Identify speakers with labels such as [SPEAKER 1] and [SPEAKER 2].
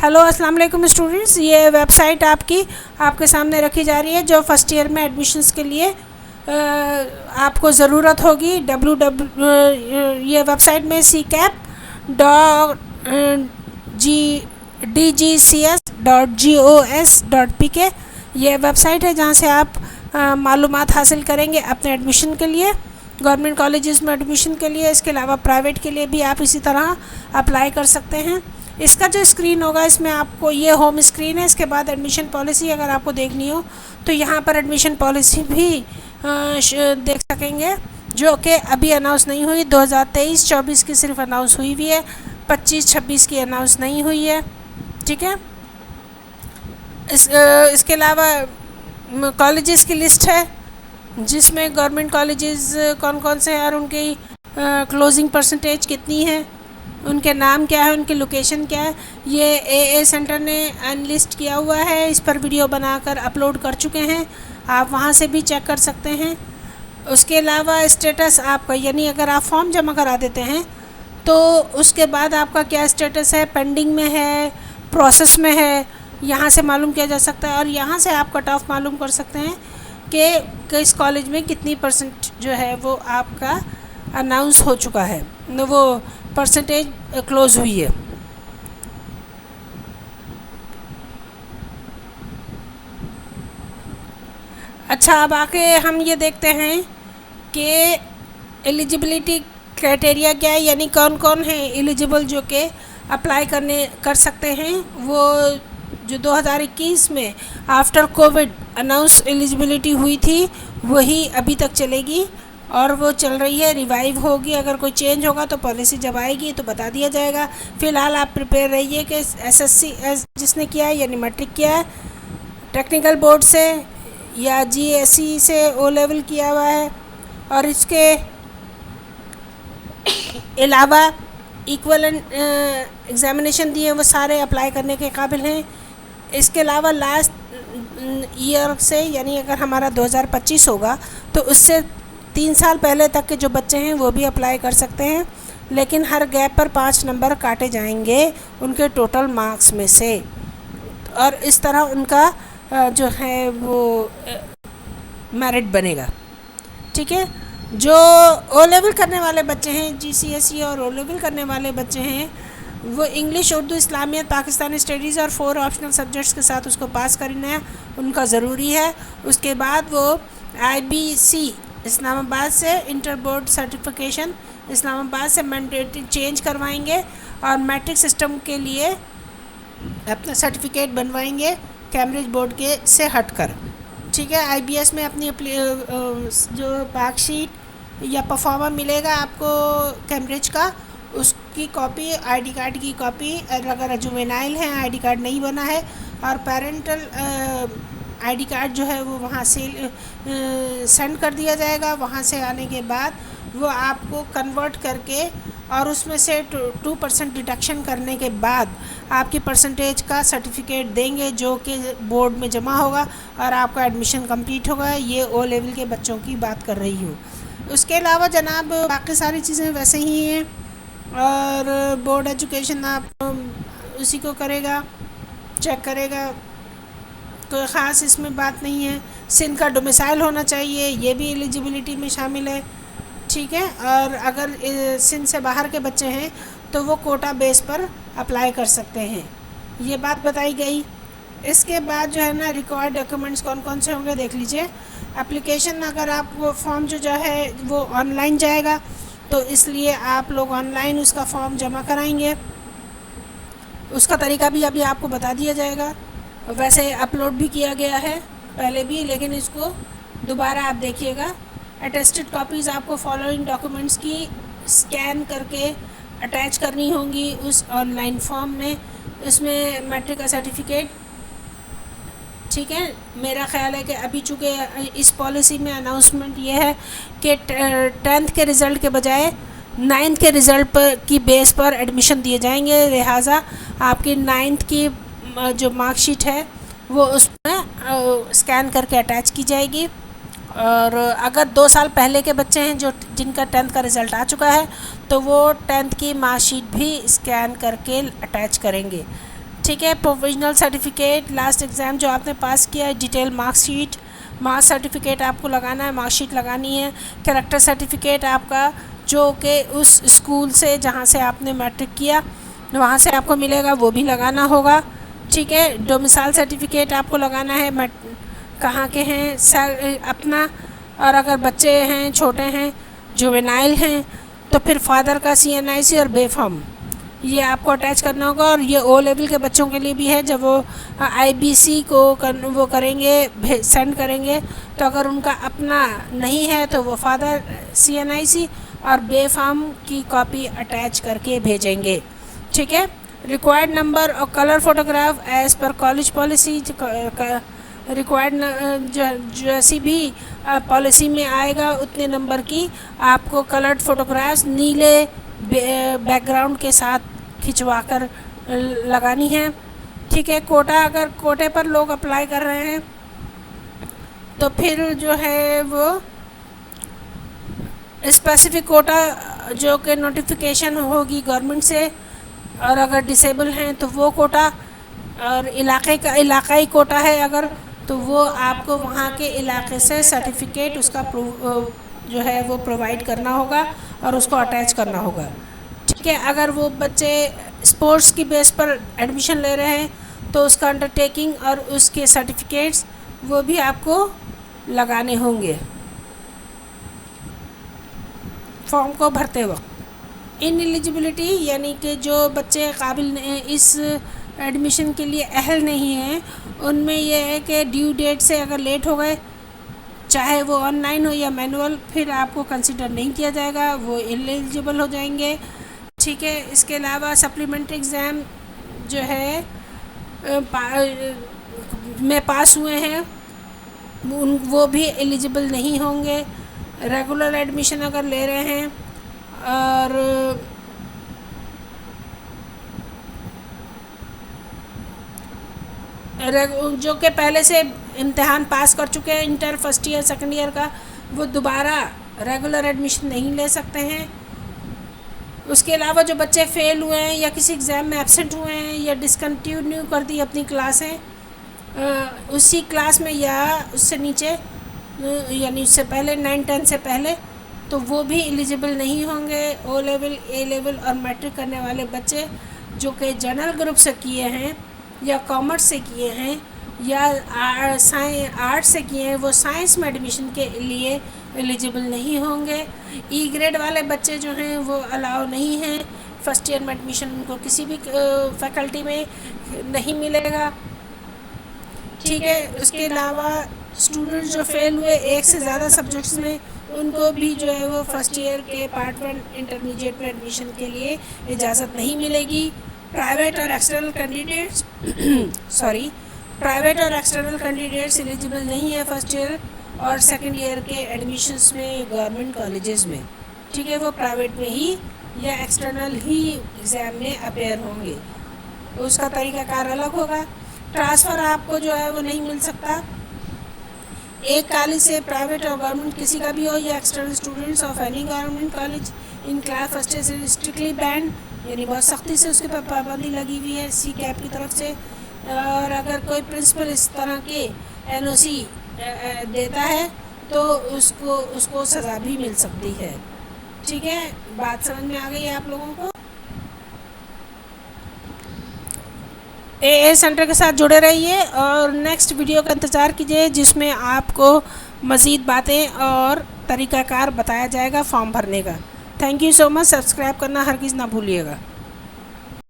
[SPEAKER 1] Hello अस्सलाम वालेकुम students, ये वेबसाइट आपके सामने रखी जा रही है जो फर्स्ट ईयर में एडमिशन्स के लिए आपको ज़रूरत होगी। ये वेबसाइट में ccap.dgcs.gos.pk ये वेबसाइट है जहाँ से आप मालूमात हासिल करेंगे अपने एडमिशन के लिए, गवर्नमेंट कॉलेजेस में एडमिशन के लिए। इसके अलावा प्राइवेट के लिए भी आप इसी तरह अप्लाई कर सकते हैं। इसका जो स्क्रीन होगा, इसमें आपको ये होम स्क्रीन है। इसके बाद एडमिशन पॉलिसी अगर आपको देखनी हो तो यहाँ पर एडमिशन पॉलिसी भी देख सकेंगे, जो कि अभी अनाउंस नहीं हुई। 2023-24 की सिर्फ अनाउंस हुई हुई है, 25-26 की अनाउंस नहीं हुई है। ठीक है। इसके अलावा कॉलेजेस की लिस्ट है जिसमें गवर्नमेंट कॉलेजेस कौन कौन से हैं और उनकी क्लोजिंग परसेंटेज कितनी है, उनके नाम क्या है, उनकी लोकेशन क्या है। ये AA सेंटर ने अनलिस्ट किया हुआ है, इस पर वीडियो बनाकर अपलोड कर चुके हैं, आप वहाँ से भी चेक कर सकते हैं। उसके अलावा स्टेटस आपका, यानी अगर आप फॉर्म जमा करा देते हैं तो उसके बाद आपका क्या स्टेटस है, पेंडिंग में है, प्रोसेस में है, यहाँ से मालूम किया जा सकता है। और यहाँ से आप कट ऑफ मालूम कर सकते हैं कि किस कॉलेज में कितनी परसेंट जो है वो आपका अनाउंस हो चुका है, वो परसेंटेज क्लोज़ हुई है। अच्छा, अब आके हम ये देखते हैं कि एलिजिबिलिटी क्राइटेरिया क्या है, यानी कौन कौन है एलिजिबल जो कि अप्लाई कर सकते हैं। वो जो 2021 में आफ्टर कोविड अनाउंस एलिजिबिलिटी हुई थी वही अभी तक चलेगी और वो चल रही है, रिवाइव होगी। अगर कोई चेंज होगा तो पॉलिसी जब आएगी तो बता दिया जाएगा। फ़िलहाल आप प्रिपेयर रहिए कि SSC जिसने किया है, यानी मैट्रिक किया है, टेक्निकल बोर्ड से या GSE से O लेवल किया हुआ है, और इसके अलावा इक्वलेंट एग्ज़ामिनेशन दिए वो सारे अप्लाई करने के काबिल हैं। इसके अलावा लास्ट ईयर से, यानी अगर हमारा 2025 होगा तो उससे 3 साल पहले तक के जो बच्चे हैं वो भी अप्लाई कर सकते हैं, लेकिन हर गैप पर 5 नंबर काटे जाएंगे उनके टोटल मार्क्स में से, और इस तरह उनका जो है वो मेरिट बनेगा। ठीक है। जो O लेवल करने वाले बच्चे हैं, GCSE और O लेवल करने वाले बच्चे हैं, वो इंग्लिश, उर्दू, इस्लामियत, पाकिस्तानी स्टडीज़ और 4 ऑप्शनल सब्जेक्ट्स के साथ उसको पास करना उनका ज़रूरी है। उसके बाद वो IBC इस्लामाबाद से इंटर बोर्ड सर्टिफिकेशन इस्लामाबाद से मैंडेटरी चेंज करवाएंगे और मैट्रिक सिस्टम के लिए अपना सर्टिफिकेट बनवाएंगे कैम्ब्रिज बोर्ड के से हटकर। ठीक है। IBS में अपनी जो मार्कशीट या परफॉर्मा मिलेगा आपको कैम्ब्रिज का, उसकी कॉपी, ID कार्ड की कॉपी, अगर जुवेनाइल है, ID कार्ड नहीं बना है, और पेरेंटल ID कार्ड जो है वो वहाँ से सेंड कर दिया जाएगा। वहाँ से आने के बाद वो आपको कन्वर्ट करके और उसमें से 2% डिडक्शन करने के बाद आपकी परसेंटेज का सर्टिफिकेट देंगे, जो कि बोर्ड में जमा होगा और आपका एडमिशन कंप्लीट होगा। ये O लेवल के बच्चों की बात कर रही हूँ। उसके अलावा जनाब बाकी सारी चीज़ें वैसे ही हैं, और बोर्ड एजुकेशन आप उसी को करेगा, चेक करेगा, कोई ख़ास इसमें बात नहीं है। सिंध का डोमिसाइल होना चाहिए, ये भी एलिजिबिलिटी में शामिल है। ठीक है। और अगर सिंध से बाहर के बच्चे हैं तो वो कोटा बेस पर अप्लाई कर सकते हैं, ये बात बताई गई। इसके बाद जो है ना, रिक्वायर्ड डॉक्यूमेंट्स कौन कौन से होंगे देख लीजिए। एप्लीकेशन, अगर आप वो फॉर्म जो है वो ऑनलाइन जाएगा तो इसलिए आप लोग ऑनलाइन उसका फॉर्म जमा कराएंगे। उसका तरीका भी अभी आपको बता दिया जाएगा। वैसे अपलोड भी किया गया है पहले भी, लेकिन इसको दोबारा आप देखिएगा। अटेस्टेड कॉपीज़ आपको फॉलोइंग डॉक्यूमेंट्स की स्कैन करके अटैच करनी होंगी उस ऑनलाइन फॉर्म में। इसमें मैट्रिक का सर्टिफिकेट। ठीक है। मेरा ख्याल है कि अभी चूँकि इस पॉलिसी में अनाउंसमेंट ये है कि 10th के रिज़ल्ट के बजाय 9th के रिज़ल्ट पर की बेस पर एडमिशन दिए जाएंगे, लिहाजा आपकी 9th की जो मार्कशीट है वो उसमें स्कैन करके अटैच की जाएगी। और अगर 2 साल पहले के बच्चे हैं जिनका 10th का रिज़ल्ट आ चुका है तो वो 10th की मार्कशीट भी स्कैन करके अटैच करेंगे। ٹھیک ہے، پروویژنل سرٹیفکیٹ، لاسٹ ایگزام جو آپ نے پاس کیا ہے، detail marks sheet, marks certificate آپ کو لگانا ہے، مارک شیٹ لگانی ہے، کریکٹر سرٹیفکیٹ آپ کا جو کہ اس اسکول سے جہاں سے آپ نے میٹرک کیا وہاں سے آپ کو ملے گا وہ بھی لگانا ہوگا. ٹھیک ہے، ڈومیسائل سرٹیفکیٹ آپ کو لگانا ہے، کہاں کے ہیں اپنا، اور اگر بچے ہیں چھوٹے ہیں جوینائل ہیں تو پھر فادر کا CNIC اور بے فارم یہ آپ کو اٹیچ کرنا ہوگا. اور یہ او لیول کے بچوں کے لیے بھی ہے، جب وہ IBC کو وہ کریں گے سینڈ کریں گے تو اگر ان کا اپنا نہیں ہے تو وہ فادر CNIC اور بے فارم کی کاپی اٹیچ کر کے بھیجیں گے. ٹھیک ہے، ریکوائرڈ نمبر اور colour photograph as per college policy, required جیسی بھی پالیسی میں آئے گا اتنے نمبر کی آپ کو کلرڈ فوٹوگرافس نیلے بیک گراؤنڈ کے ساتھ کھنچوا کر لگانی ہے. ٹھیک ہے، کوٹا، اگر کوٹے پر لوگ اپلائی کر رہے ہیں تو پھر جو ہے وہ اسپیسیفک کوٹا جو کہ نوٹیفیکیشن ہوگی گورنمنٹ سے، اور اگر ڈسیبل ہیں تو وہ کوٹا، اور علاقائی کوٹا ہے اگر تو وہ آپ کو وہاں کے علاقے سے سرٹیفکیٹ اس کا جو ہے وہ پرووائڈ کرنا ہوگا اور اس کو اٹیچ کرنا ہوگا. ٹھیک ہے، اگر وہ بچے اسپورٹس کی بیس پر ایڈمیشن لے رہے ہیں تو اس کا انڈر ٹیکنگ اور اس کے سرٹیفکیٹس وہ بھی آپ کو لگانے ہوں گے فارم کو بھرتے وقت. ان ایلیجبلٹی یعنی کہ جو بچے قابل اس ایڈمیشن کے لیے اہل نہیں ہیں ان میں یہ ہے کہ ڈیو ڈیٹ سے اگر لیٹ ہو گئے چاہے وہ آن لائن ہو یا مینول پھر آپ کو کنسیڈر نہیں کیا جائے گا، وہ انیلیجبل ہو جائیں گے. ٹھیک ہے، اس کے علاوہ سپلیمنٹری ایگزام جو ہے میں پاس ہوئے ہیں وہ بھی ایلیجبل نہیں ہوں گے. ریگولر ایڈمیشن اگر لے رہے ہیں اور جو کہ پہلے سے امتحان پاس کر چکے ہیں inter first year second year کا وہ دوبارہ ریگولر ایڈمیشن نہیں لے سکتے ہیں. اس کے علاوہ جو بچے فیل ہوئے ہیں یا کسی ایگزام میں ایبسنٹ ہوئے ہیں یا ڈسکنٹینیو کر دی اپنی کلاسیں اسی کلاس میں یا اس سے نیچے یعنی اس سے پہلے 9-10 سے پہلے تو وہ بھی ایلیجبل نہیں ہوں گے. او لیول، اے لیول اور میٹرک کرنے والے بچے جو کہ جنرل گروپ سے کیے ہیں یا کامرس سے کیے ہیں یا آرٹس سے کیے ہیں وہ سائنس میں ایڈمیشن کے لیے ایلیجبل نہیں ہوں گے. ای گریڈ والے بچے جو ہیں وہ الاؤ نہیں ہیں، فرسٹ ایئر میں ایڈمیشن ان کو کسی بھی فیکلٹی میں نہیں ملے گا. ٹھیک ہے، اس کے علاوہ اسٹوڈنٹ جو فیل ہوئے ایک سے زیادہ سبجیکٹس میں ان کو بھی جو ہے وہ فرسٹ ایئر کے پارٹ 1 انٹرمیڈیٹ میں ایڈمیشن کے لیے اجازت نہیں ملے گی. پرائیویٹ اور ایکسٹرنل کینڈیڈیٹس ایلیجبل نہیں ہے فرسٹ ایئر اور سیکنڈ ایئر کے ایڈمیشنس میں گورنمنٹ کالجز میں. ٹھیک ہے، وہ پرائیویٹ میں ہی یا ایکسٹرنل ہی ایگزام میں اپیئر ہوں گے، اس کا طریقہ کار الگ ہوگا. ٹرانسفر آپ کو جو ہے وہ نہیں مل سکتا ایک کالج سے پرائیویٹ اور گورنمنٹ کسی کا بھی ہو یا external students of any government college in class first year strictly banned یعنی بہت سختی سے اس کے پر پابندی لگی ہوئی ہے سی کیپ کی طرف سے. اور اگر کوئی پرنسپل اس طرح کے NOC دیتا ہے تو اس کو سزا بھی مل سکتی ہے. ٹھیک ہے، بات سمجھ میں آ گئی ہے آپ لوگوں کو؟ اے سینٹر کے ساتھ جڑے رہیے اور نیکسٹ ویڈیو کا انتظار کیجیے جس میں آپ کو مزید باتیں اور طریقہ کار بتایا جائے گا فارم بھرنے کا. Thank you so much. Subscribe کرنا ہرگز نہ بھولیے گا.